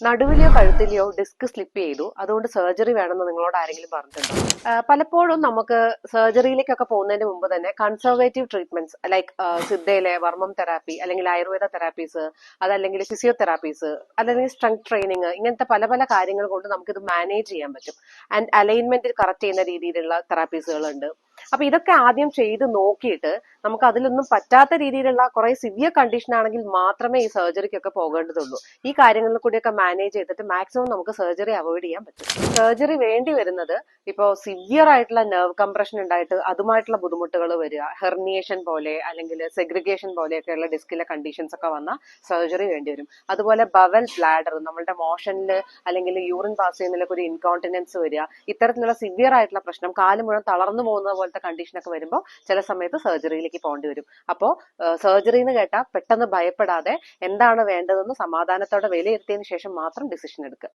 നടുവിലെയോ കഴുത്തിലെയോ disk slip ചെയ്തു, അതുകൊണ്ട് surgery വേണമെന്ന് നിങ്ങളോട് ആരെങ്കിലും പറഞ്ഞിട്ടുണ്ടോ? പലപ്പോഴും നമുക്ക് സർജറിയിലേക്കൊക്കെ പോകുന്നതിന് മുമ്പ് തന്നെ കൺസർവേറ്റീവ് ട്രീറ്റ്മെന്റ്സ് ലൈക്ക് സിദ്ധയിലെ വർമ്മം തെറാപ്പി അല്ലെങ്കിൽ ആയുർവേദ തെറാപ്പീസ്, അതല്ലെങ്കിൽ ഫിസിയോതെറാപ്പീസ്, അല്ലെങ്കിൽ സ്ട്രെങ്ത് ട്രെയിനിങ്, ഇങ്ങനത്തെ പല പല കാര്യങ്ങൾ കൊണ്ട് നമുക്കിത് മാനേജ് ചെയ്യാൻ പറ്റും. ആൻഡ് അലൈൻമെന്റ് കറക്റ്റ് ചെയ്യുന്ന രീതിയിലുള്ള തെറാപ്പീസുകളുണ്ട്. അപ്പൊ ഇതൊക്കെ ആദ്യം ചെയ്ത് നോക്കിയിട്ട് നമുക്ക് അതിലൊന്നും പറ്റാത്ത രീതിയിലുള്ള കുറെ സിവിയർ കണ്ടീഷൻ ആണെങ്കിൽ മാത്രമേ ഈ സർജറിക്കൊക്കെ പോകേണ്ടതുള്ളൂ. ഈ കാര്യങ്ങളിൽ കൂടിയൊക്കെ മാനേജ് ചെയ്തിട്ട് മാക്സിമം നമുക്ക് സർജറി അവോയ്ഡ് ചെയ്യാൻ പറ്റും. സർജറി വേണ്ടി വരുന്നത് ഇപ്പോൾ സിവിയർ ആയിട്ടുള്ള നെർവ് കംപ്രഷൻ ഉണ്ടായിട്ട് അതുമായിട്ടുള്ള ബുദ്ധിമുട്ടുകൾ വരിക, ഹെർണിയേഷൻ പോലെ അല്ലെങ്കിൽ സെഗ്രിഗേഷൻ പോലെയൊക്കെയുള്ള ഡിസ്കിലെ കണ്ടീഷൻസ് ഒക്കെ വന്നാൽ സർജറി വേണ്ടി വരും. അതുപോലെ ബവൽ ബ്ലാഡർ, നമ്മളുടെ മോഷനിൽ അല്ലെങ്കിൽ യൂറിൻ പാസ് ചെയ്യുന്നതിലൊക്കെ ഒരു ഇൻകോണ്ടിനൻസ് വരിക, ഇത്തരത്തിലുള്ള സിവിയർ ആയിട്ടുള്ള പ്രശ്നം, കാല് മുഴുവൻ തളർന്നു പോകുന്ന പോലത്തെ കണ്ടീഷനൊക്കെ വരുമ്പോൾ ചില സമയത്ത് സർജറിയിലേക്ക് പോകേണ്ടി വരും. അപ്പോൾ സർജറി എന്ന് കേട്ടാൽ പെട്ടെന്ന് ഭയപ്പെടാതെ എന്താണ് വേണ്ടതെന്ന് സമാധാനത്തോടെ വിലയിരുത്തിയതിനു ശേഷം മാത്രം ഡിസിഷൻ എടുക്കുക.